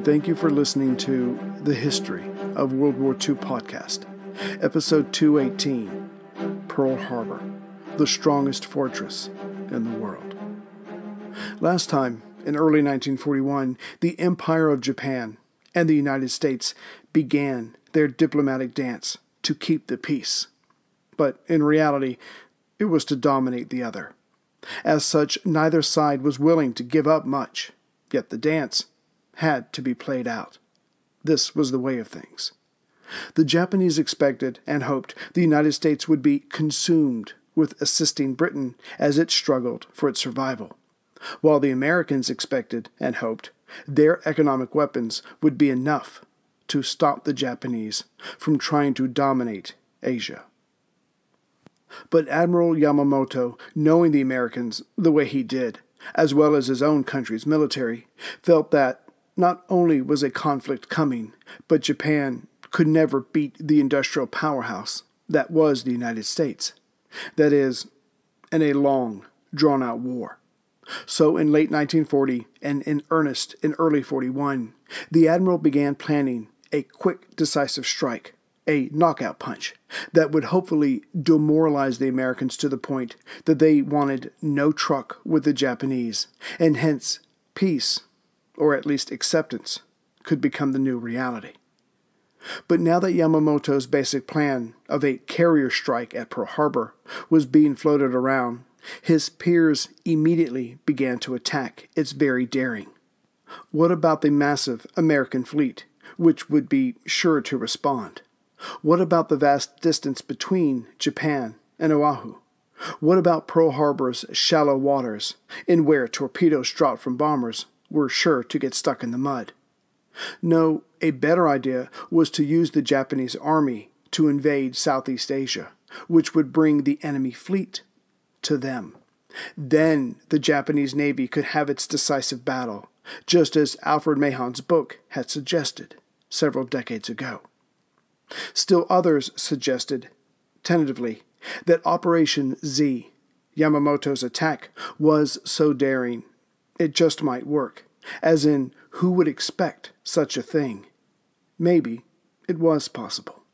and thank you for listening to the History of World War II podcast, episode 218, Pearl Harbor, the strongest fortress in the world. Last time, in early 1941, the Empire of Japan and the United States began their diplomatic dance to keep the peace. But in reality, it was to dominate the other. As such, neither side was willing to give up much, yet the dance had to be played out. This was the way of things. The Japanese expected and hoped the United States would be consumed with assisting Britain as it struggled for its survival, while the Americans expected and hoped their economic weapons would be enough to stop the Japanese from trying to dominate Asia. But Admiral Yamamoto, knowing the Americans the way he did, as well as his own country's military, felt that not only was a conflict coming, but Japan could never beat the industrial powerhouse that was the United States. That is, in a long, drawn-out war. So in late 1940 and in earnest in early 41, the Admiral began planning a quick, decisive strike, a knockout punch, that would hopefully demoralize the Americans to the point that they wanted no truck with the Japanese, and hence peace, or at least acceptance, could become the new reality. But now that Yamamoto's basic plan of a carrier strike at Pearl Harbor was being floated around, his peers immediately began to attack its very daring. What about the massive American fleet, which would be sure to respond? What about the vast distance between Japan and Oahu? What about Pearl Harbor's shallow waters, in where torpedoes dropped from bombers were sure to get stuck in the mud? No, a better idea was to use the Japanese army to invade Southeast Asia, which would bring the enemy fleet to them. Then the Japanese Navy could have its decisive battle, just as Alfred Mahon's book had suggested several decades ago. Still others suggested, tentatively, that Operation Z, Yamamoto's attack, was so daring it just might work, as in, who would expect such a thing? Maybe it was possible.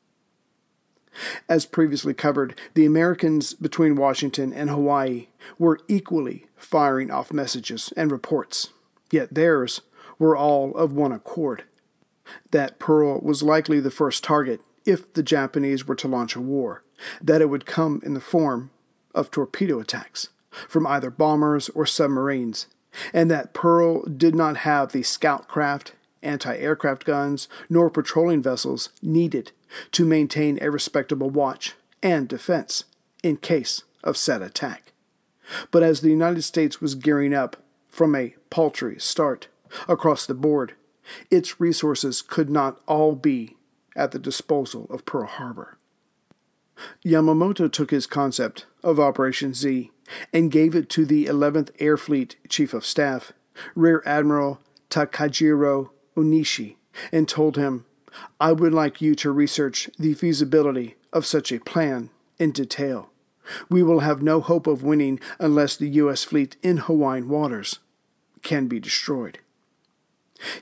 As previously covered, the Americans between Washington and Hawaii were equally firing off messages and reports, yet theirs were all of one accord. That Pearl was likely the first target if the Japanese were to launch a war, that it would come in the form of torpedo attacks from either bombers or submarines, and that Pearl did not have the scout craft, anti-aircraft guns, nor patrolling vessels needed to maintain a respectable watch and defense in case of said attack. But as the United States was gearing up from a paltry start across the board, its resources could not all be at the disposal of Pearl Harbor. Yamamoto took his concept of Operation Z and gave it to the 11th Air Fleet Chief of Staff, Rear Admiral Takajiro Onishi, and told him, "I would like you to research the feasibility of such a plan in detail. We will have no hope of winning unless the U.S. fleet in Hawaiian waters can be destroyed."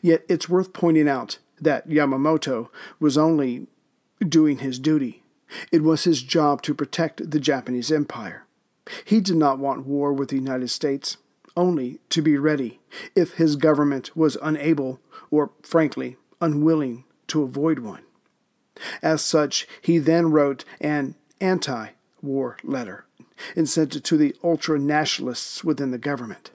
Yet it's worth pointing out that Yamamoto was only doing his duty. It was his job to protect the Japanese Empire. He did not want war with the United States, only to be ready if his government was unable, or frankly, unwilling to avoid one. As such, he then wrote an anti-war letter and sent it to the ultra-nationalists within the government.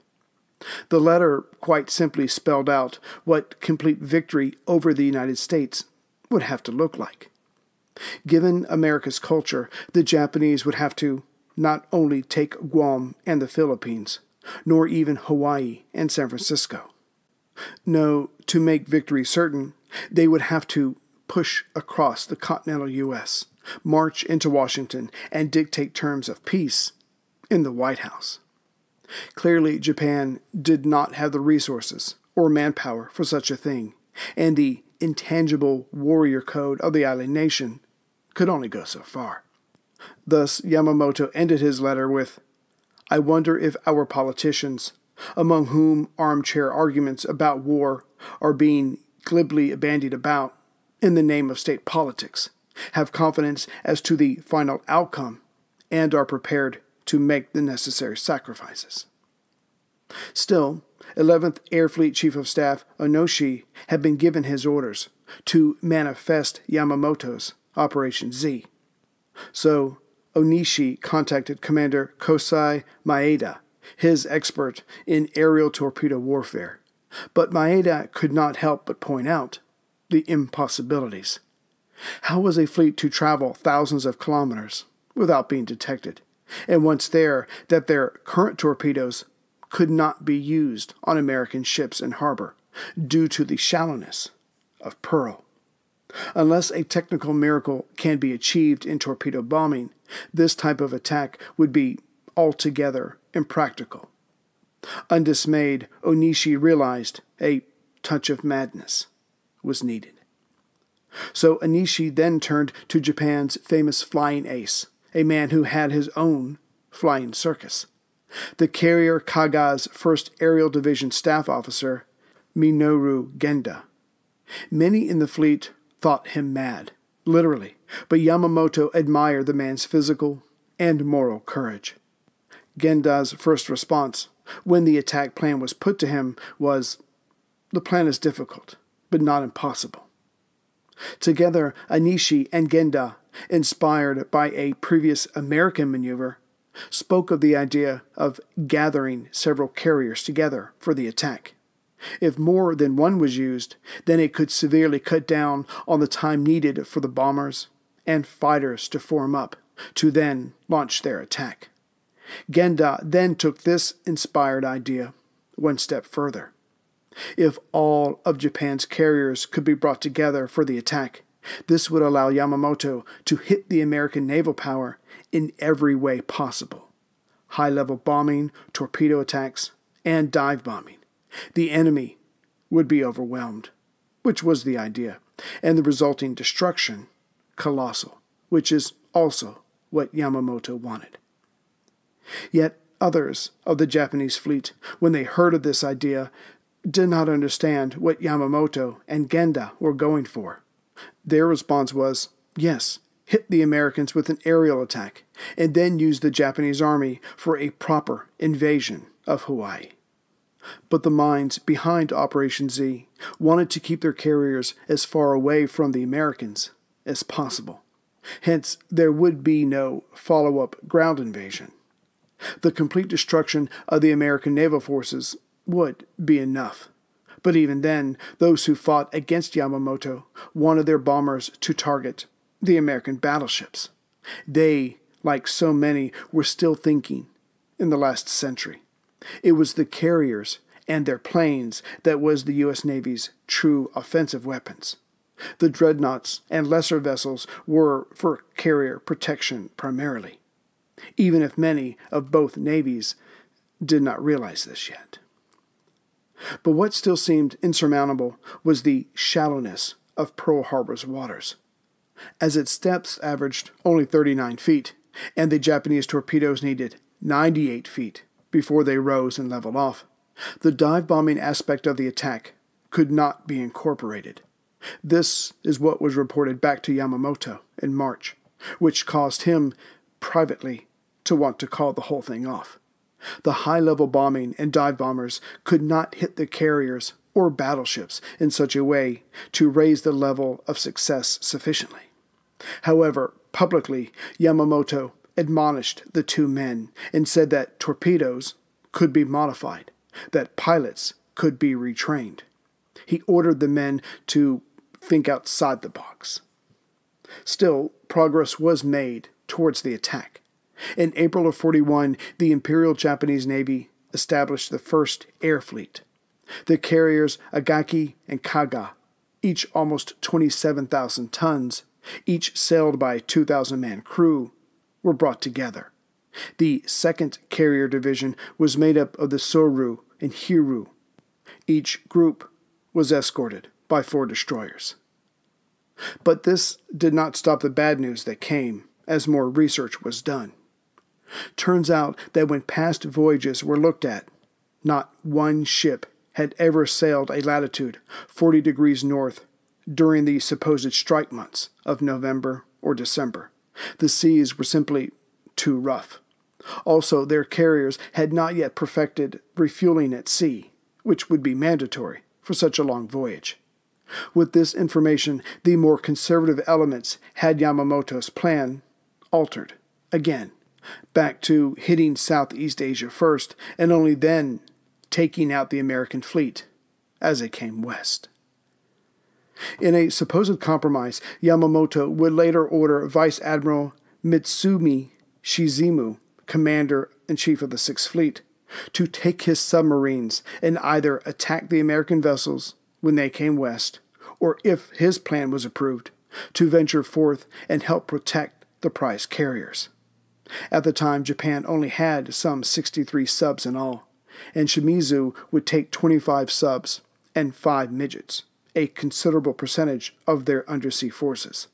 The letter quite simply spelled out what complete victory over the United States would have to look like. Given America's culture, the Japanese would have to not only take Guam and the Philippines, nor even Hawaii and San Francisco. No, to make victory certain, they would have to push across the continental U.S., march into Washington, and dictate terms of peace in the White House. Clearly, Japan did not have the resources or manpower for such a thing, and the intangible warrior code of the island nation could only go so far. Thus, Yamamoto ended his letter with, "I wonder if our politicians, among whom armchair arguments about war are being glibly bandied about in the name of state politics, have confidence as to the final outcome, and are prepared to make the necessary sacrifices. Still, 11th Air Fleet Chief of Staff Onoshi had been given his orders to manifest Yamamoto's Operation Z. So, Onishi contacted Commander Kosai Maeda, his expert in aerial torpedo warfare, but Maeda could not help but point out the impossibilities. How was a fleet to travel thousands of kilometers without being detected, and once there, that their current torpedoes could not be used on American ships in harbor due to the shallowness of Pearl? Unless a technical miracle can be achieved in torpedo bombing, this type of attack would be altogether impractical. Undismayed, Onishi realized a touch of madness was needed. So Onishi then turned to Japan's famous flying ace, a man who had his own flying circus, the carrier Kaga's 1st Aerial Division staff officer, Minoru Genda. Many in the fleet thought him mad, literally, but Yamamoto admired the man's physical and moral courage. Genda's first response, when the attack plan was put to him, was, "The plan is difficult, but not impossible." Together, Onishi and Genda, inspired by a previous American maneuver, spoke of the idea of gathering several carriers together for the attack. If more than one was used, then it could severely cut down on the time needed for the bombers and fighters to form up, to then launch their attack. Genda then took this inspired idea one step further. If all of Japan's carriers could be brought together for the attack, this would allow Yamamoto to hit the American naval power in every way possible. High-level bombing, torpedo attacks, and dive bombing. The enemy would be overwhelmed, which was the idea, and the resulting destruction colossal, which is also what Yamamoto wanted. Yet others of the Japanese fleet, when they heard of this idea, did not understand what Yamamoto and Genda were going for. Their response was, yes, hit the Americans with an aerial attack, and then use the Japanese army for a proper invasion of Hawaii. But the minds behind Operation Z wanted to keep their carriers as far away from the Americans as possible. Hence, there would be no follow-up ground invasion. The complete destruction of the American naval forces would be enough. But even then, those who fought against Yamamoto wanted their bombers to target the American battleships. They, like so many, were still thinking in the last century. It was the carriers and their planes that was the U.S. Navy's true offensive weapons. The dreadnoughts and lesser vessels were for carrier protection primarily, even if many of both navies did not realize this yet. But what still seemed insurmountable was the shallowness of Pearl Harbor's waters. As its depths averaged only 39 feet, and the Japanese torpedoes needed 98 feet before they rose and leveled off, the dive-bombing aspect of the attack could not be incorporated. This is what was reported back to Yamamoto in March, which caused him privately to want to call the whole thing off. The high-level bombing and dive bombers could not hit the carriers or battleships in such a way to raise the level of success sufficiently. However, publicly, Yamamoto admonished the two men and said that torpedoes could be modified, that pilots could be retrained. He ordered the men to think outside the box. Still, progress was made towards the attack. In April of 41, the Imperial Japanese Navy established the first air fleet. The carriers Agaki and Kaga, each almost 27,000 tons, each sailed by a 2,000-man crew, were brought together. The 2nd Carrier Division was made up of the Soru and Hiru. Each group was escorted by 4 destroyers. But this did not stop the bad news that came as more research was done. Turns out that when past voyages were looked at, not one ship had ever sailed a latitude 40 degrees north during the supposed strike months of November or December. The seas were simply too rough. Also, their carriers had not yet perfected refueling at sea, which would be mandatory for such a long voyage. With this information, the more conservative elements had Yamamoto's plan altered again, back to hitting Southeast Asia first, and only then taking out the American fleet as it came west. In a supposed compromise, Yamamoto would later order Vice Admiral Mitsumi Shizumu, Commander-in-Chief of the Sixth Fleet, to take his submarines and either attack the American vessels when they came west, or if his plan was approved, to venture forth and help protect the prize carriers. At the time, Japan only had some 63 subs in all, and Shimizu would take 25 subs and 5 midgets, a considerable percentage of their undersea forces.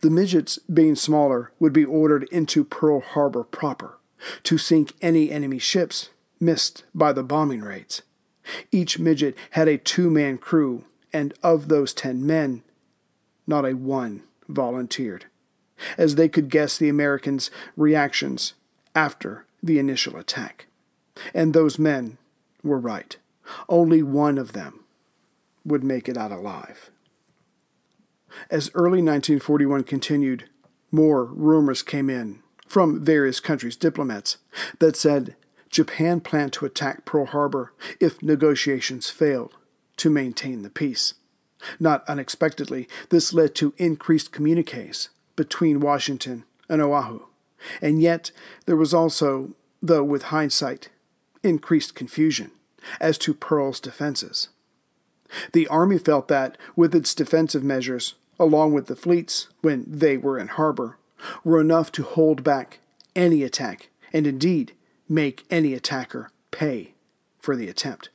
The midgets, being smaller, would be ordered into Pearl Harbor proper to sink any enemy ships missed by the bombing raids. Each midget had a 2-man crew, and of those 10 men, not a one volunteered, as they could guess the Americans' reactions after the initial attack. And those men were right. Only one of them would make it out alive. As early 1941 continued, more rumors came in from various countries' diplomats that said Japan planned to attack Pearl Harbor if negotiations failed to maintain the peace. Not unexpectedly, this led to increased communiques between Washington and Oahu. And yet, there was also, though with hindsight, increased confusion as to Pearl's defenses. The Army felt that, with its defensive measures, along with the fleets when they were in harbor, were enough to hold back any attack, and indeed make any attacker pay for the attempt.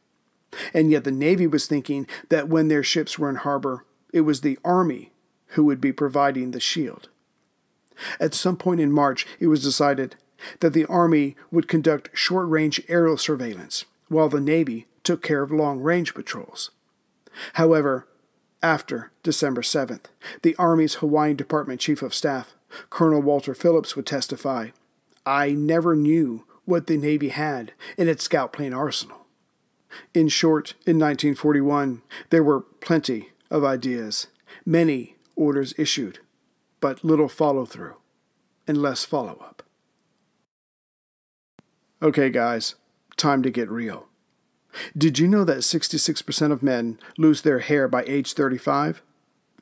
And yet the Navy was thinking that when their ships were in harbor, it was the Army who would be providing the shield. At some point in March, it was decided that the Army would conduct short-range aerial surveillance, while the Navy took care of long-range patrols. However, after December 7th, the Army's Hawaiian Department Chief of Staff, Colonel Walter Phillips, would testify, "I never knew what the Navy had in its scout plane arsenal." In short, in 1941, there were plenty of ideas, many orders issued, but little follow-through and less follow-up. Okay, guys, time to get real. Did you know that 66% of men lose their hair by age 35?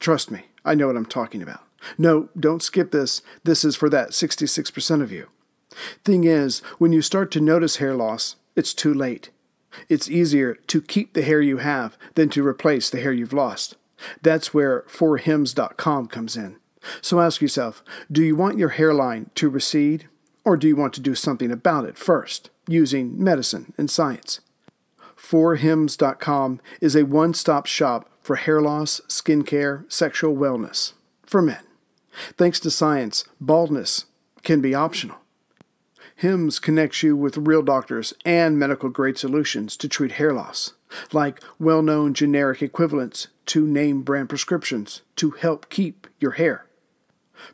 Trust me, I know what I'm talking about. No, don't skip this. This is for that 66% of you. Thing is, when you start to notice hair loss, it's too late. It's easier to keep the hair you have than to replace the hair you've lost. That's where 4hims.com comes in. So ask yourself, do you want your hairline to recede, or do you want to do something about it first, using medicine and science? 4hims.com is a one-stop shop for hair loss, skincare, sexual wellness for men. Thanks to science, baldness can be optional. Hims connects you with real doctors and medical-grade solutions to treat hair loss, like well-known generic equivalents to name-brand prescriptions to help keep your hair.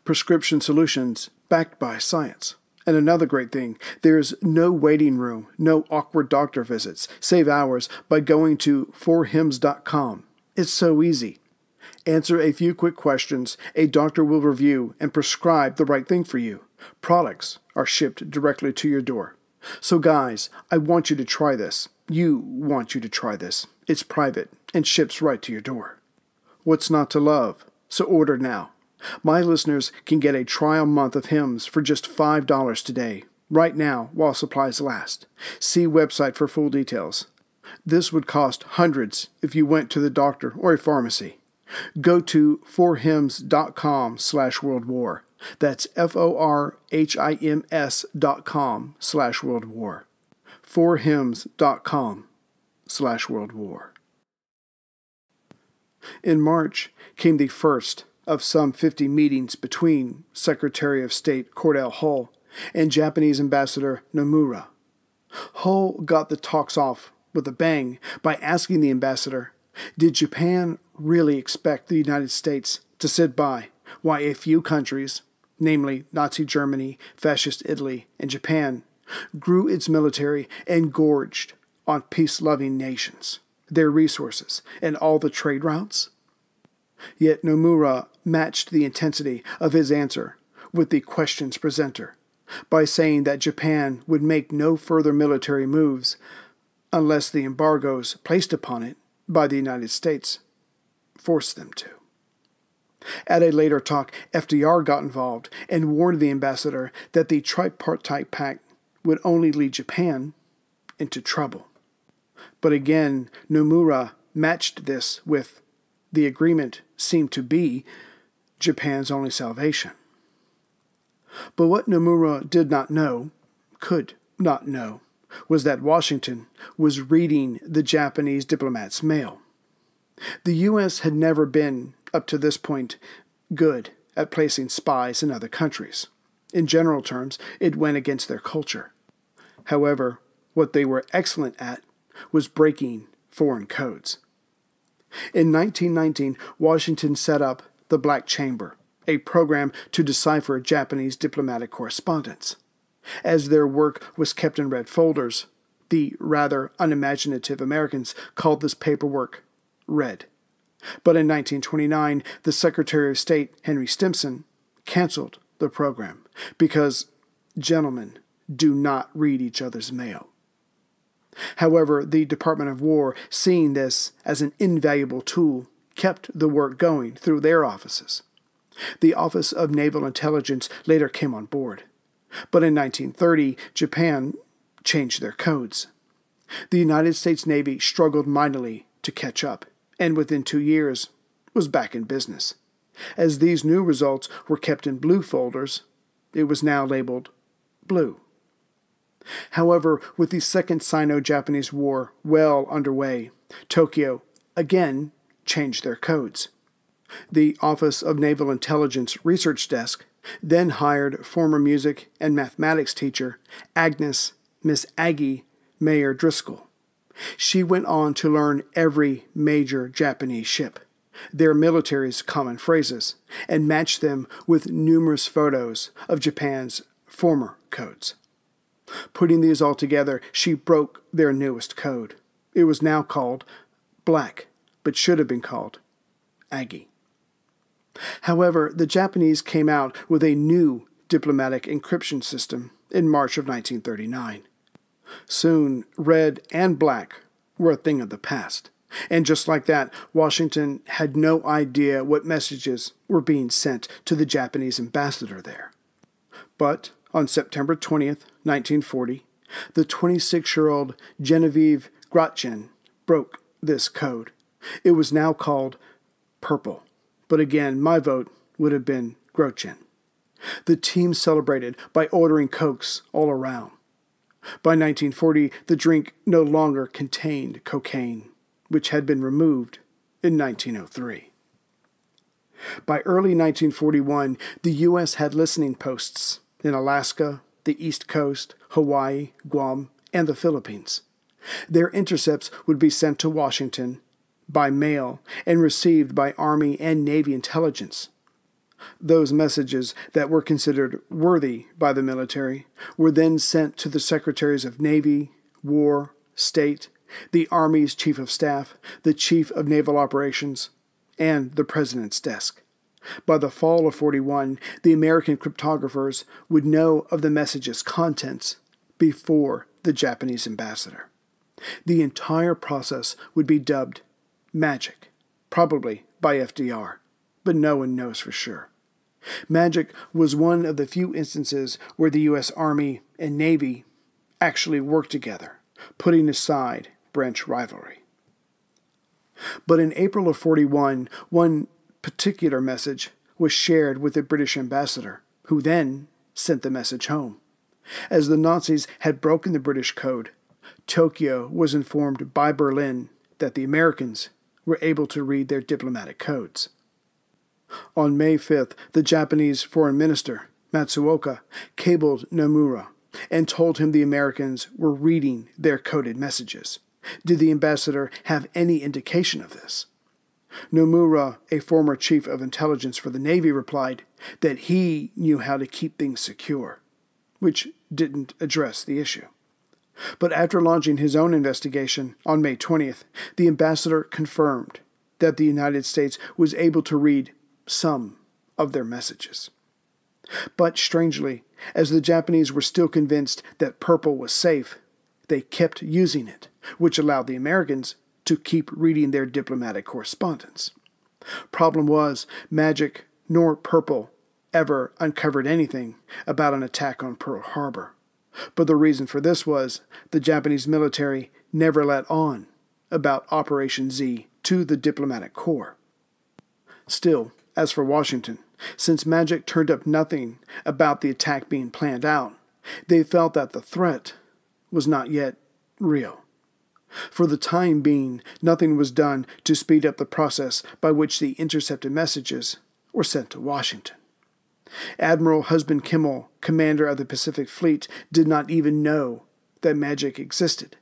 Prescription solutions backed by science. And another great thing, there's no waiting room, no awkward doctor visits. Save hours by going to 4hims.com. It's so easy. Answer a few quick questions, a doctor will review and prescribe the right thing for you. Products are shipped directly to your door. So guys, I want you to try this. You want you to try this. It's private and ships right to your door. What's not to love? So order now. My listeners can get a trial month of Hims for just $5 today, right now while supplies last. See website for full details. This would cost hundreds if you went to the doctor or a pharmacy. Go to 4hims.com/worldwar. That's FORHIMS.com/worldwar. 4hims.com/worldwar. In March came the first of some 50 meetings between Secretary of State Cordell Hull and Japanese Ambassador Nomura. Hull got the talks off with a bang by asking the ambassador, did Japan really expect the United States to sit by while a few countries, namely Nazi Germany, Fascist Italy, and Japan, grew its military and gorged on peace-loving nations, their resources, and all the trade routes? Yet Nomura matched the intensity of his answer with the question's presenter by saying that Japan would make no further military moves unless the embargoes placed upon it by the United States forced them to. At a later talk, FDR got involved and warned the ambassador that the tripartite pact would only lead Japan into trouble. But again, Nomura matched this with the agreement seemed to be Japan's only salvation. But what Nomura did not know, could not know, was that Washington was reading the Japanese diplomat's mail. The U.S. had never been, up to this point, good at placing spies in other countries. In general terms, it went against their culture. However, what they were excellent at was breaking foreign codes. In 1919, Washington set up the Black Chamber, a program to decipher Japanese diplomatic correspondence. As their work was kept in red folders, the rather unimaginative Americans called this paperwork red. But in 1929, the Secretary of State, Henry Stimson, canceled the program because gentlemen do not read each other's mail. However, the Department of War, seeing this as an invaluable tool, kept the work going through their offices. The Office of Naval Intelligence later came on board. But in 1930, Japan changed their codes. The United States Navy struggled mightily to catch up, and within 2 years was back in business. As these new results were kept in blue folders, it was now labeled blue. However, with the Second Sino-Japanese War well underway, Tokyo again changed their codes. The Office of Naval Intelligence Research Desk then hired former music and mathematics teacher Agnes Miss Aggie Mayer Driscoll. She went on to learn every major Japanese ship, their military's common phrases, and match them with numerous photos of Japan's former codes. Putting these all together, she broke their newest code. It was now called Black, but should have been called Aggie. However, the Japanese came out with a new diplomatic encryption system in March of 1939. Soon, red and black were a thing of the past. And just like that, Washington had no idea what messages were being sent to the Japanese ambassador there. But on September 20th, 1940, the 26-year-old Genevieve Grotjen broke this code. It was now called Purple. But again, my vote would have been Grotjen. The team celebrated by ordering Cokes all around. By 1940, the drink no longer contained cocaine, which had been removed in 1903. By early 1941, the U.S. had listening posts in Alaska, the East Coast, Hawaii, Guam, and the Philippines. Their intercepts would be sent to Washington by mail and received by Army and Navy intelligence. Those messages that were considered worthy by the military were then sent to the Secretaries of Navy, War, State, the Army's Chief of Staff, the Chief of Naval Operations, and the President's desk. By the fall of 41, the American cryptographers would know of the message's contents before the Japanese ambassador. The entire process would be dubbed magic, probably by FDR, but no one knows for sure. Magic was one of the few instances where the U.S. Army and Navy actually worked together, putting aside branch rivalry. But in April of 41, one particular message was shared with the British ambassador, who then sent the message home. As the Nazis had broken the British code, Tokyo was informed by Berlin that the Americans were able to read their diplomatic codes. On May 5th, the Japanese Foreign Minister, Matsuoka, cabled Nomura and told him the Americans were reading their coded messages. Did the ambassador have any indication of this? Nomura, a former chief of intelligence for the Navy, replied that he knew how to keep things secure, which didn't address the issue. But after launching his own investigation on May 20th, the ambassador confirmed that the United States was able to read some of their messages. But strangely, as the Japanese were still convinced that purple was safe, they kept using it, which allowed the Americans to keep reading their diplomatic correspondence. Problem was, magic nor purple ever uncovered anything about an attack on Pearl Harbor. But the reason for this was the Japanese military never let on about Operation Z to the diplomatic corps. Still, as for Washington, since magic turned up nothing about the attack being planned out, they felt that the threat was not yet real. For the time being, nothing was done to speed up the process by which the intercepted messages were sent to Washington. Admiral Husband Kimmel, commander of the Pacific Fleet, did not even know that magic existed.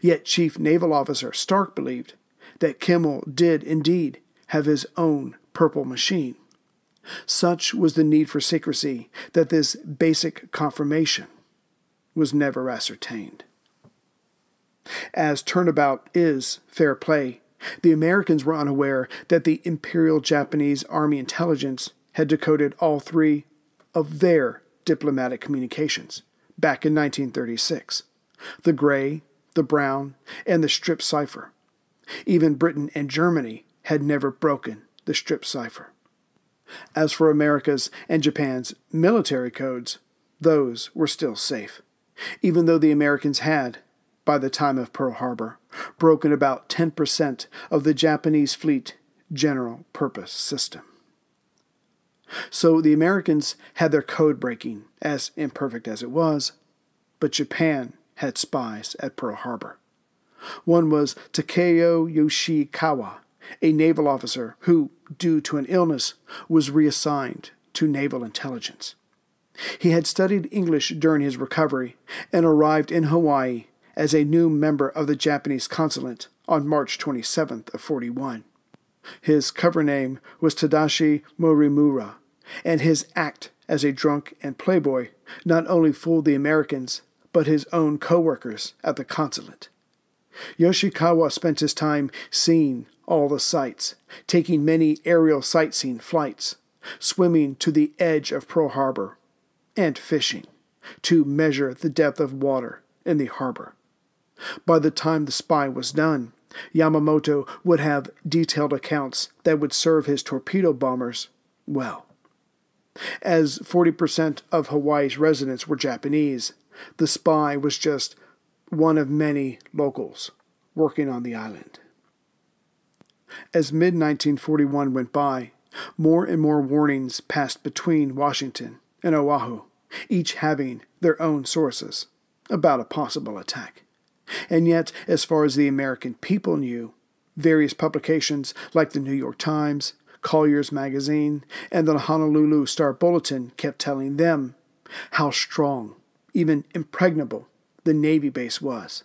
Yet Chief Naval Officer Stark believed that Kimmel did indeed have his own purple machine. Such was the need for secrecy that this basic confirmation was never ascertained. As turnabout is fair play, the Americans were unaware that the Imperial Japanese Army intelligence had decoded all three of their diplomatic communications back in 1936: the gray, the brown, and the strip cipher. Even Britain and Germany had never broken the strip cipher. As for America's and Japan's military codes, those were still safe, even though the Americans had, by the time of Pearl Harbor, broken about 10% of the Japanese fleet general purpose system. So the Americans had their code breaking, as imperfect as it was, but Japan had spies at Pearl Harbor. One was Takeo Yoshikawa, a naval officer who, due to an illness, was reassigned to naval intelligence. He had studied English during his recovery and arrived in Hawaii as a new member of the Japanese consulate on March 27th of 41. His cover name was Tadashi Morimura, and his act as a drunk and playboy not only fooled the Americans, but his own co-workers at the consulate. Yoshikawa spent his time seeing all the sights, taking many aerial sightseeing flights, swimming to the edge of Pearl Harbor, and fishing to measure the depth of water in the harbor. By the time the spy was done, Yamamoto would have detailed accounts that would serve his torpedo bombers well. As 40% of Hawaii's residents were Japanese, the spy was just one of many locals working on the island. As mid-1941 went by, more and more warnings passed between Washington and Oahu, each having their own sources about a possible attack. And yet, as far as the American people knew, various publications like the New York Times, Collier's Magazine, and the Honolulu Star Bulletin kept telling them how strong, even impregnable, the Navy base was.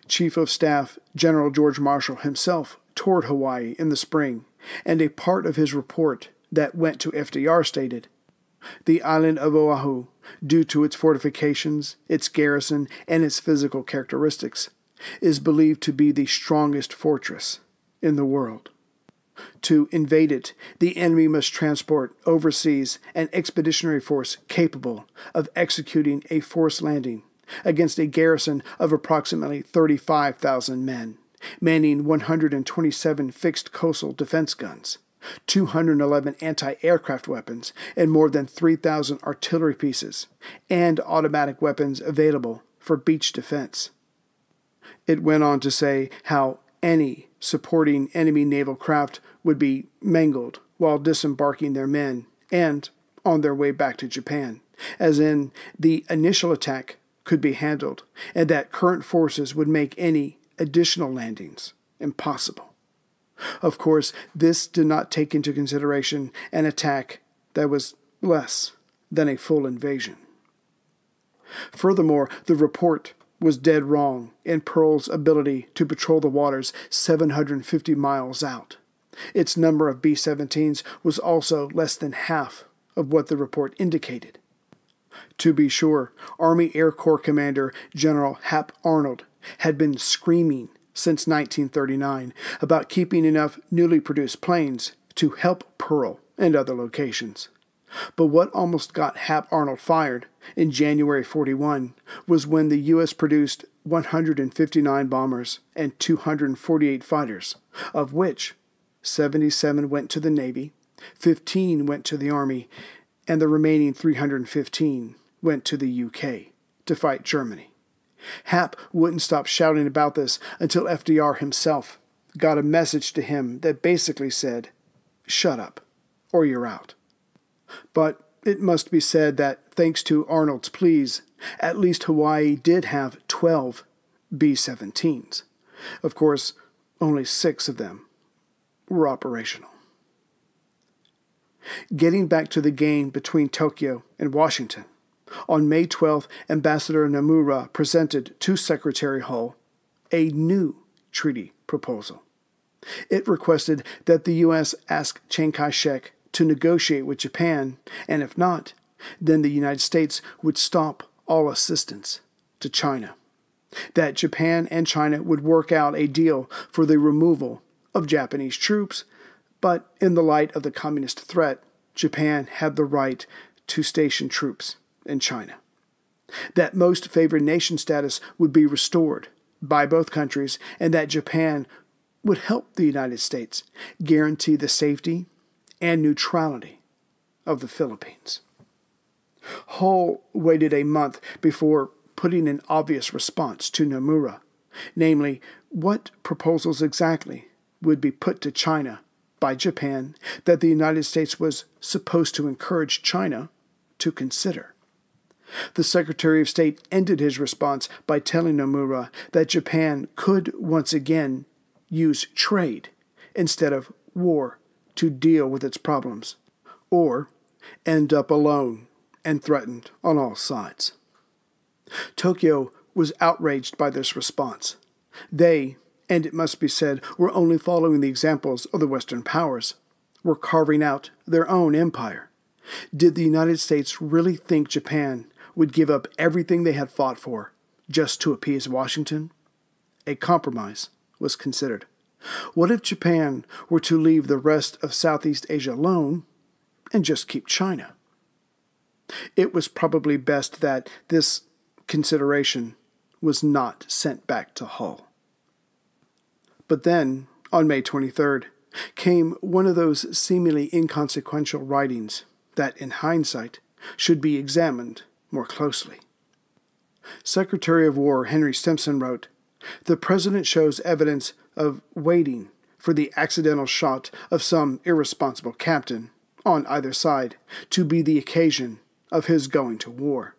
Chief of Staff General George Marshall himself toured Hawaii in the spring, and a part of his report that went to FDR stated, "The island of Oahu, due to its fortifications, its garrison, and its physical characteristics, is believed to be the strongest fortress in the world. To invade it, the enemy must transport overseas an expeditionary force capable of executing a forced landing against a garrison of approximately 35,000 men, manning 127 fixed coastal defense guns, 211 anti-aircraft weapons, and more than 3,000 artillery pieces, and automatic weapons available for beach defense." It went on to say how any supporting enemy naval craft would be mangled while disembarking their men and on their way back to Japan, as in the initial attack could be handled, and that current forces would make any additional landings impossible. Of course, this did not take into consideration an attack that was less than a full invasion. Furthermore, the report was dead wrong in Pearl's ability to patrol the waters 750 miles out. Its number of B-17s was also less than half of what the report indicated. To be sure, Army Air Corps Commander General Hap Arnold had been screaming since 1939 about keeping enough newly produced planes to help Pearl and other locations. But what almost got Hap Arnold fired in January 41 was when the U.S. produced 159 bombers and 248 fighters, of which 77 went to the Navy, 15 went to the Army, and the remaining 315 went to the UK to fight Germany. Hap wouldn't stop shouting about this until FDR himself got a message to him that basically said, "Shut up, or you're out." But it must be said that, thanks to Arnold's pleas, at least Hawaii did have 12 B-17s. Of course, only 6 of them were operational. Getting back to the game between Tokyo and Washington, on May 12th, Ambassador Nomura presented to Secretary Hull a new treaty proposal. It requested that the U.S. ask Chiang Kai-shek to negotiate with Japan, and if not, then the United States would stop all assistance to China. That Japan and China would work out a deal for the removal of Japanese troops, but in the light of the communist threat, Japan had the right to station troops in China. That most favored nation status would be restored by both countries, and that Japan would help the United States guarantee the safety and neutrality of the Philippines. Hull waited a month before putting an obvious response to Nomura, namely, what proposals exactly would be put to China by Japan that the United States was supposed to encourage China to consider. The Secretary of State ended his response by telling Nomura that Japan could once again use trade instead of war to deal with its problems, or end up alone and threatened on all sides. Tokyo was outraged by this response. They, and it must be said, were only following the examples of the Western powers, were carving out their own empire. Did the United States really think Japan would give up everything they had fought for just to appease Washington? A compromise was considered. What if Japan were to leave the rest of Southeast Asia alone and just keep China? It was probably best that this consideration was not sent back to Hull. But then, on May 23rd, came one of those seemingly inconsequential writings that, in hindsight, should be examined more closely. Secretary of War Henry Stimson wrote, "The President shows evidence of waiting for the accidental shot of some irresponsible captain, on either side, to be the occasion of his going to war.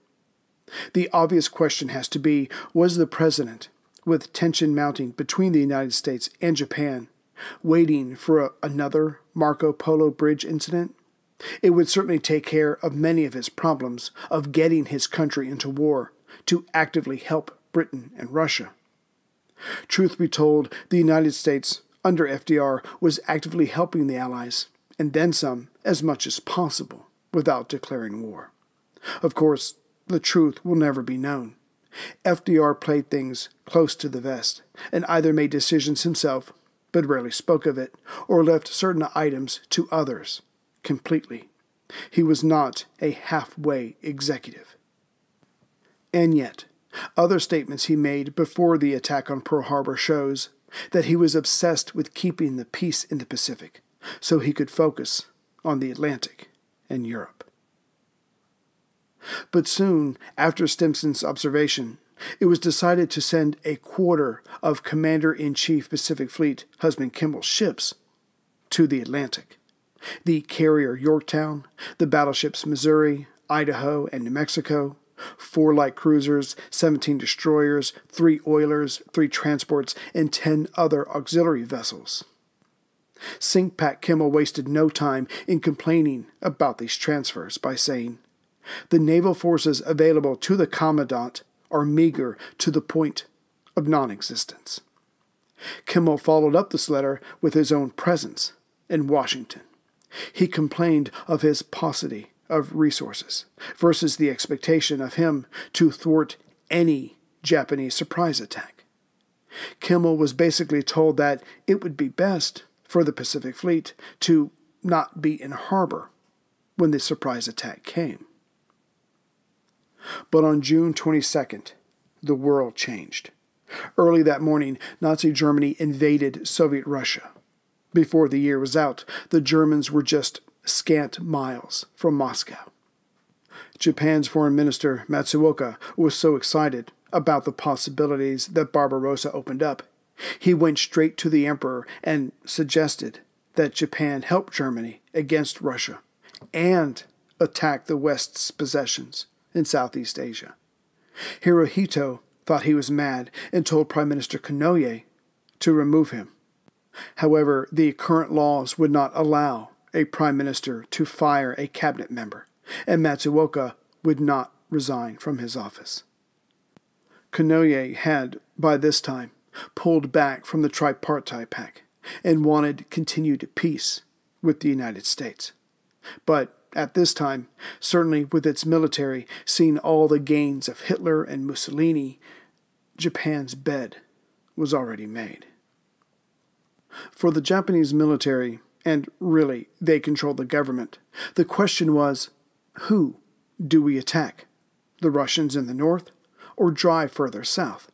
The obvious question has to be, was the President, with tension mounting between the United States and Japan, waiting for another Marco Polo Bridge incident? It would certainly take care of many of his problems of getting his country into war to actively help Britain and Russia. Truth be told, the United States, under FDR, was actively helping the Allies, and then some, as much as possible, without declaring war. Of course, the truth will never be known. FDR played things close to the vest, and either made decisions himself, but rarely spoke of it, or left certain items to others completely. He was not a halfway executive. And yet, other statements he made before the attack on Pearl Harbor shows that he was obsessed with keeping the peace in the Pacific, so he could focus on the Atlantic and Europe. But soon after Stimson's observation, it was decided to send a quarter of Commander-in-Chief Pacific Fleet Husband Kimball's ships to the Atlantic. The carrier Yorktown, the battleships Missouri, Idaho, and New Mexico, 4 light cruisers, 17 destroyers, 3 oilers, 3 transports, and 10 other auxiliary vessels. Sink-Pack Kimball wasted no time in complaining about these transfers by saying, "The naval forces available to the Commandant are meager to the point of non-existence. Kimmel followed up this letter with his own presence in Washington. He complained of his paucity of resources versus the expectation of him to thwart any Japanese surprise attack. Kimmel was basically told that it would be best for the Pacific Fleet to not be in harbor when the surprise attack came. But on June 22nd, the world changed. Early that morning, Nazi Germany invaded Soviet Russia. Before the year was out, the Germans were just scant miles from Moscow. Japan's foreign minister, Matsuoka, was so excited about the possibilities that Barbarossa opened up, he went straight to the emperor and suggested that Japan help Germany against Russia and attack the West's possessions in Southeast Asia. Hirohito thought he was mad and told Prime Minister Konoye to remove him. However, the current laws would not allow a prime minister to fire a cabinet member, and Matsuoka would not resign from his office. Konoye had, by this time, pulled back from the Tripartite Pact and wanted continued peace with the United States. But at this time, certainly with its military seeing all the gains of Hitler and Mussolini, Japan's bed was already made. For the Japanese military, and really they controlled the government, the question was, who do we attack? The Russians in the north, or drive further south?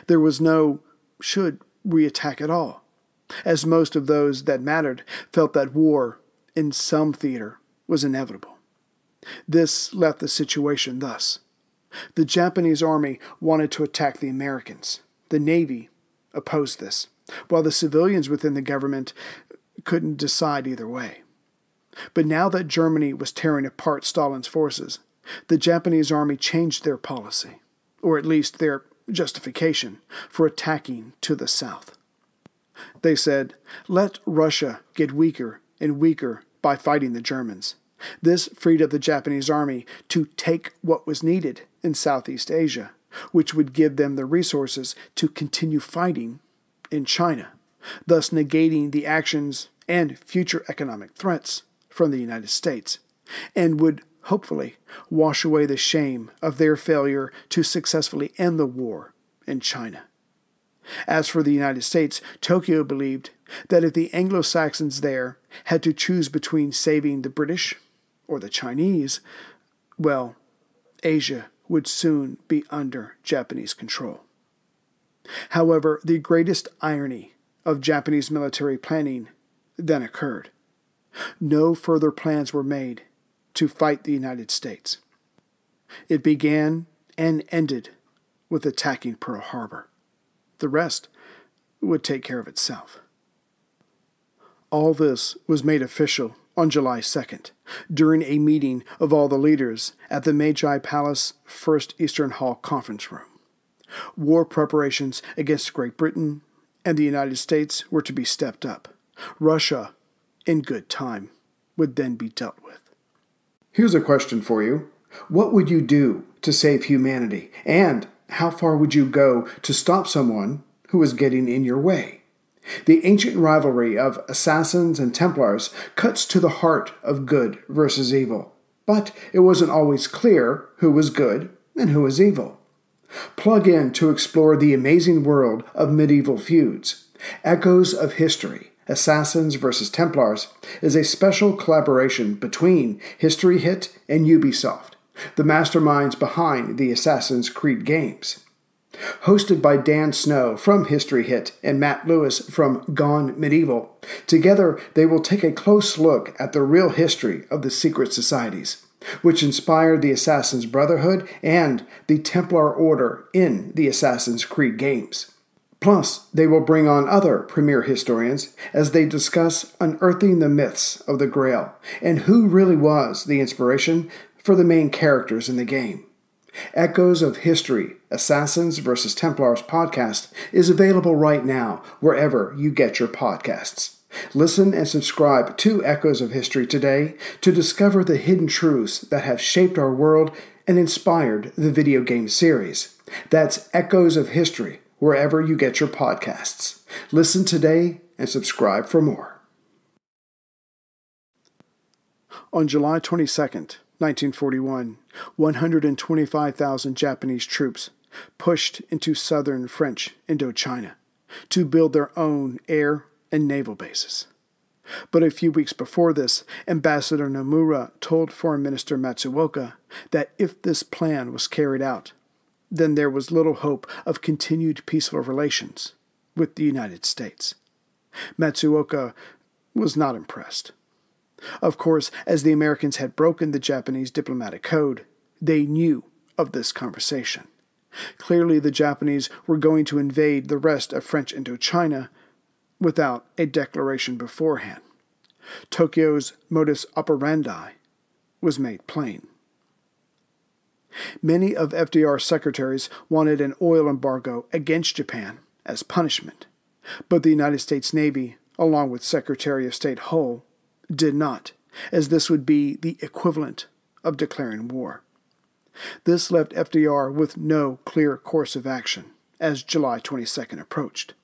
There was no should we attack at all, as most of those that mattered felt that war in some theater was inevitable. This left the situation thus. The Japanese army wanted to attack the Americans. The Navy opposed this, while the civilians within the government couldn't decide either way. But now that Germany was tearing apart Stalin's forces, the Japanese army changed their policy, or at least their justification, for attacking to the south. They said, let Russia get weaker and weaker by fighting the Germans. This freed up the Japanese army to take what was needed in Southeast Asia, which would give them the resources to continue fighting in China, thus negating the actions and future economic threats from the United States, and would hopefully wash away the shame of their failure to successfully end the war in China. As for the United States, Tokyo believed that if the Anglo-Saxons there had to choose between saving the British or the Chinese, well, Asia would soon be under Japanese control. However, the greatest irony of Japanese military planning then occurred. No further plans were made to fight the United States. It began and ended with attacking Pearl Harbor. The rest would take care of itself. All this was made official on July 2nd, during a meeting of all the leaders at the Meiji Palace First Eastern Hall conference room. War preparations against Great Britain and the United States were to be stepped up. Russia, in good time, would then be dealt with. Here's a question for you. What would you do to save humanity? And how far would you go to stop someone who is getting in your way? The ancient rivalry of assassins and Templars cuts to the heart of good versus evil, but it wasn't always clear who was good and who was evil. Plug in to explore the amazing world of medieval feuds. Echoes of History, Assassins vs. Templars is a special collaboration between History Hit and Ubisoft, the masterminds behind the Assassin's Creed games. Hosted by Dan Snow from History Hit and Matt Lewis from Gone Medieval, together they will take a close look at the real history of the secret societies, which inspired the Assassin's Brotherhood and the Templar Order in the Assassin's Creed games. Plus, they will bring on other premier historians as they discuss unearthing the myths of the Grail and who really was the inspiration for the main characters in the game. Echoes of History, Assassins vs. Templars podcast is available right now wherever you get your podcasts. Listen and subscribe to Echoes of History today to discover the hidden truths that have shaped our world and inspired the video game series. That's Echoes of History, wherever you get your podcasts. Listen today and subscribe for more. On July 22, 1941, 125,000 Japanese troops pushed into southern French Indo-China to build their own air and naval bases. But a few weeks before this, Ambassador Nomura told Foreign Minister Matsuoka that if this plan was carried out, then there was little hope of continued peaceful relations with the United States. Matsuoka was not impressed. Of course, as the Americans had broken the Japanese diplomatic code, they knew of this conversation. Clearly, the Japanese were going to invade the rest of French Indo-China without a declaration beforehand. Tokyo's modus operandi was made plain. Many of FDR's secretaries wanted an oil embargo against Japan as punishment, but the United States Navy, along with Secretary of State Hull, did not, as this would be the equivalent of declaring war. This left FDR with no clear course of action as July 22nd approached.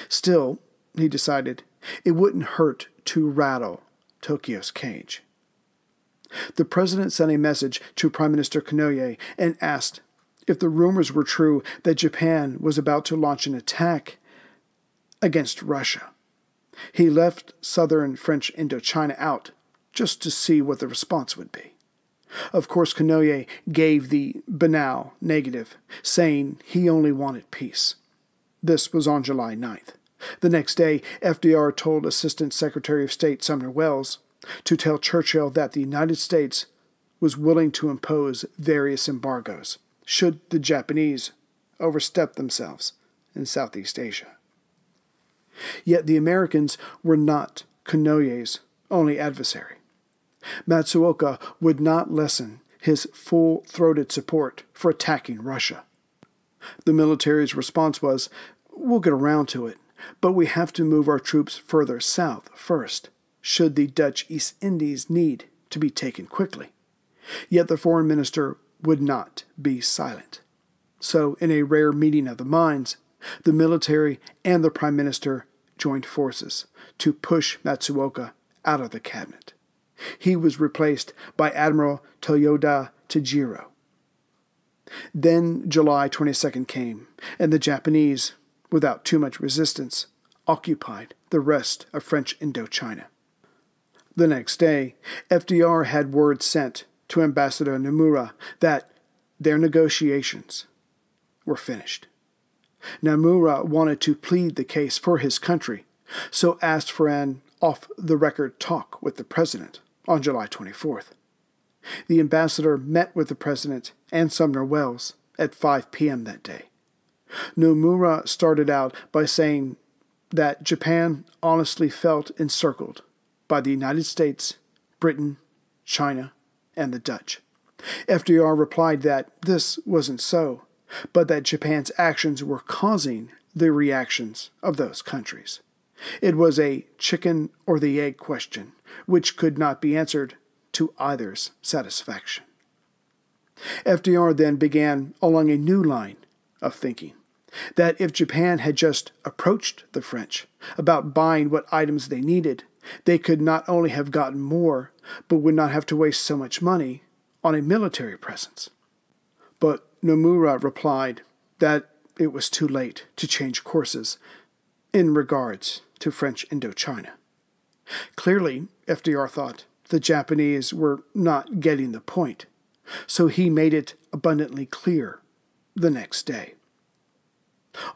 Still, he decided it wouldn't hurt to rattle Tokyo's cage. The president sent a message to Prime Minister Konoye and asked if the rumors were true that Japan was about to launch an attack against Russia. He left southern French Indochina out just to see what the response would be. Of course, Konoye gave the banal negative, saying he only wanted peace. This was on July 9th. The next day, FDR told Assistant Secretary of State Sumner Welles to tell Churchill that the United States was willing to impose various embargoes should the Japanese overstep themselves in Southeast Asia. Yet the Americans were not Konoye's only adversary. Matsuoka would not lessen his full-throated support for attacking Russia. The military's response was, "We'll get around to it, but we have to move our troops further south first, should the Dutch East Indies need to be taken quickly." Yet the foreign minister would not be silent. So, in a rare meeting of the minds, the military and the prime minister joined forces to push Matsuoka out of the cabinet. He was replaced by Admiral Toyoda Tajiro. Then July 22nd came, and the Japanese, without too much resistance, occupied the rest of French Indochina. The next day, FDR had word sent to Ambassador Nomura that their negotiations were finished. Nomura wanted to plead the case for his country, so asked for an off-the-record talk with the president on July 24th. The ambassador met with the president and Sumner Welles at 5 p.m. that day. Nomura started out by saying that Japan honestly felt encircled by the United States, Britain, China, and the Dutch. FDR replied that this wasn't so, but that Japan's actions were causing the reactions of those countries. It was a chicken or the egg question, which could not be answered to either's satisfaction. FDR then began along a new line of thinking, that if Japan had just approached the French about buying what items they needed, they could not only have gotten more, but would not have to waste so much money on a military presence. But Nomura replied that it was too late to change courses in regards to French Indochina. Clearly, FDR thought, the Japanese were not getting the point, so he made it abundantly clear the next day.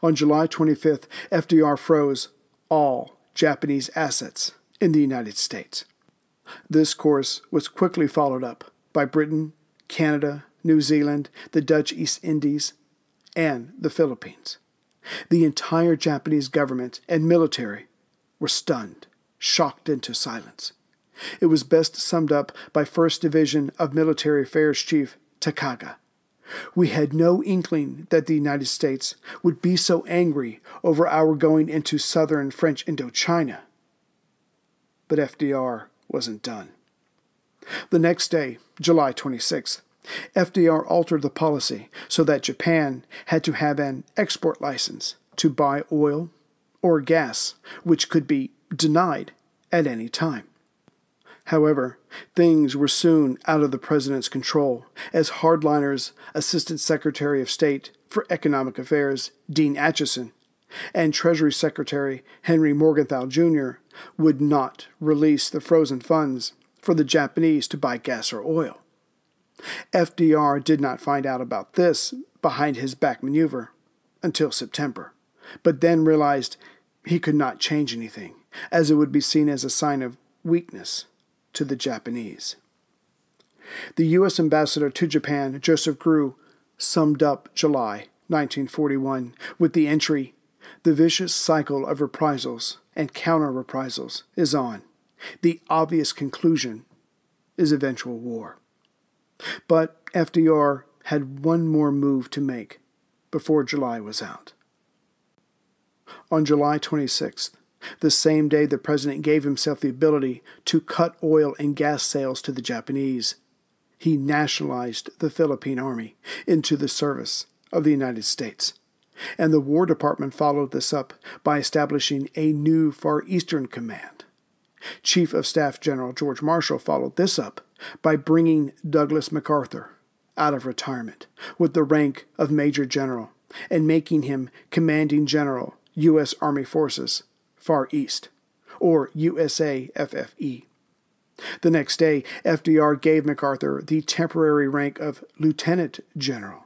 On July 25th, FDR froze all Japanese assets in the United States. This course was quickly followed up by Britain, Canada, New Zealand, the Dutch East Indies, and the Philippines. The entire Japanese government and military were stunned, shocked into silence. It was best summed up by 1st Division of Military Affairs Chief Takaga. We had no inkling that the United States would be so angry over our going into southern French Indochina. But FDR wasn't done. The next day, July 26th, FDR altered the policy so that Japan had to have an export license to buy oil or gas, which could be denied at any time. However, things were soon out of the president's control as hardliners Assistant Secretary of State for Economic Affairs Dean Acheson and Treasury Secretary Henry Morgenthau Jr. would not release the frozen funds for the Japanese to buy gas or oil. FDR did not find out about this behind his back maneuver until September, but then realized he could not change anything, as it would be seen as a sign of weakness to the Japanese. The U.S. ambassador to Japan, Joseph Grew, summed up July 1941 with the entry, "The vicious cycle of reprisals and counter-reprisals is on. The obvious conclusion is eventual war." But FDR had one more move to make before July was out. On July 26th, the same day the president gave himself the ability to cut oil and gas sales to the Japanese, he nationalized the Philippine Army into the service of the United States. And the War Department followed this up by establishing a new Far Eastern Command. Chief of Staff General George Marshall followed this up by bringing Douglas MacArthur out of retirement with the rank of Major General and making him Commanding General, U.S. Army Forces, Far East, or USAFFE. The next day, FDR gave MacArthur the temporary rank of Lieutenant General.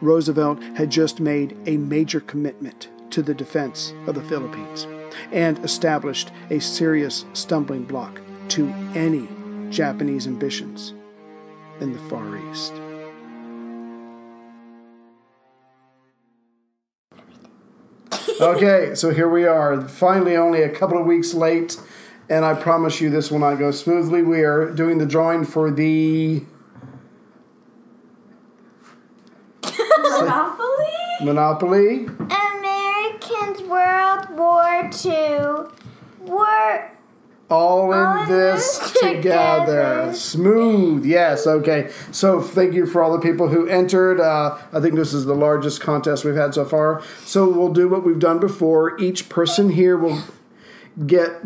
Roosevelt had just made a major commitment to the defense of the Philippines and established a serious stumbling block to any Japanese ambitions in the Far East. Okay, so here we are, finally only a couple of weeks late, and I promise you this will not go smoothly. We are doing the drawing for the... Monopoly. Americans World War II were all in this together. Smooth. Yes. Okay. So thank you for all the people who entered. I think this is the largest contest we've had so far. So we'll do what we've done before. Each person here will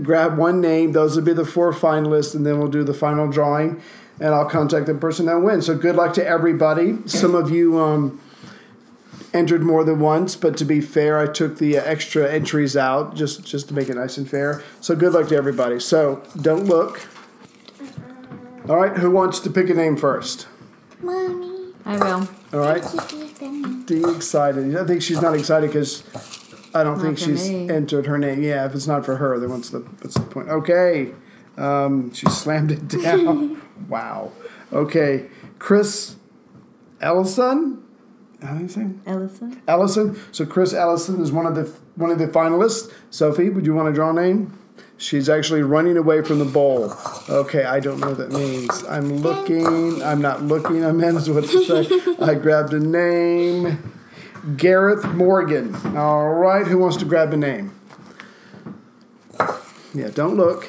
grab one name. Those will be the 4 finalists, and then we'll do the final drawing, and I'll contact the person that wins. So good luck to everybody. Some of you entered more than once, but to be fair, I took the extra entries out just to make it nice and fair. So good luck to everybody. So don't look. All right, who wants to pick a name first? Mommy. I will. All right. Dee excited. I think she's not excited because I don't think she's entered her name. Yeah, if it's not for her, then what's the point? Okay. She slammed it down. Wow. Okay. Chris Ellison. How do you say? Ellison. So Chris Ellison is one of the finalists. Sophie, would you want to draw a name? She's actually running away from the bowl. Okay, I don't know what that means. I'm looking. I'm not looking. I meant what to say. I grabbed a name. Gareth Morgan. All right, who wants to grab a name? Yeah, don't look.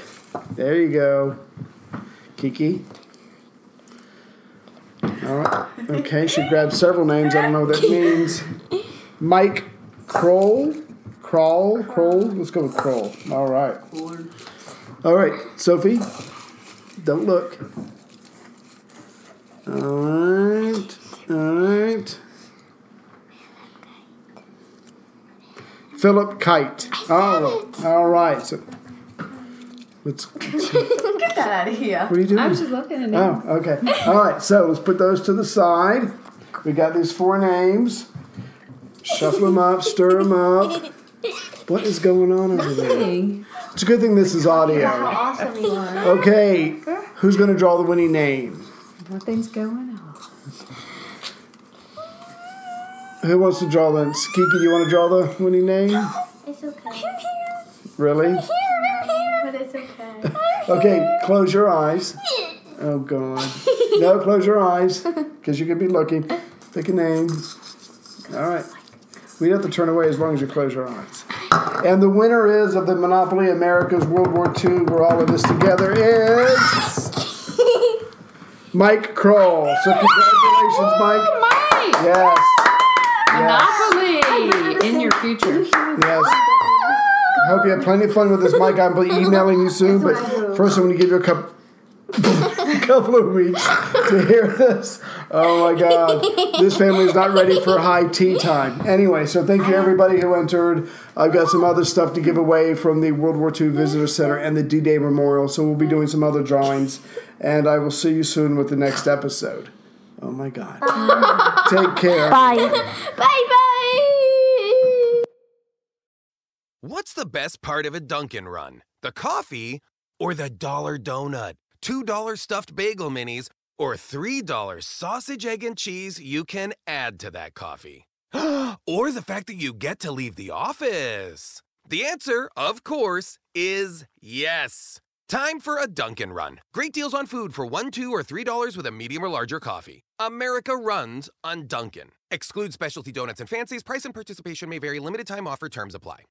There you go. Kiki. All right. Okay, she grabbed several names. I don't know what that means. Mike Kroll. Kroll. Let's go with Kroll. All right. All right, Sophie. Don't look. All right. Philip Kite. Oh, all right. So let's Get that out of here. What are you doing? I was just looking at it. Oh, okay. All right, so let's put those to the side. We got these 4 names. Shuffle them up, stir them up. What is going on over there? It's a good thing this is audio. How awesome you are. Okay, who's going to draw the winning name? Nothing's going on. Who wants to draw the... Kiki, do you want to draw the winning name? It's okay. Really? But it's okay. Okay, close your eyes. Oh, God. No, close your eyes, because you could be looking. Pick a name. All right. We have to turn away as long as you close your eyes. And the winner is of the Monopoly America's World War II, we're all in this together, is... Mike Kroll. So congratulations, Mike. Mike! Yes. Monopoly in your future. Yes. I hope you have plenty of fun with this, Mike. I'll be emailing you soon, but first I'm going to give you a couple of weeks to hear this. Oh my God. This family is not ready for high tea time. Anyway, so thank you everybody who entered. I've got some other stuff to give away from the World War II Visitor Center and the D-Day Memorial, so we'll be doing some other drawings, and I will see you soon with the next episode. Oh my God. Take care. Bye. Bye. What's the best part of a Dunkin' run? The coffee or the $1 donut? $2 stuffed bagel minis, or $3 sausage, egg, and cheese you can add to that coffee. Or the fact that you get to leave the office. The answer, of course, is yes. Time for a Dunkin' run. Great deals on food for $1, $2, or $3 with a medium or larger coffee. America runs on Dunkin'. Excludes specialty donuts and fancies. Price and participation may vary. Limited time offer. Terms apply.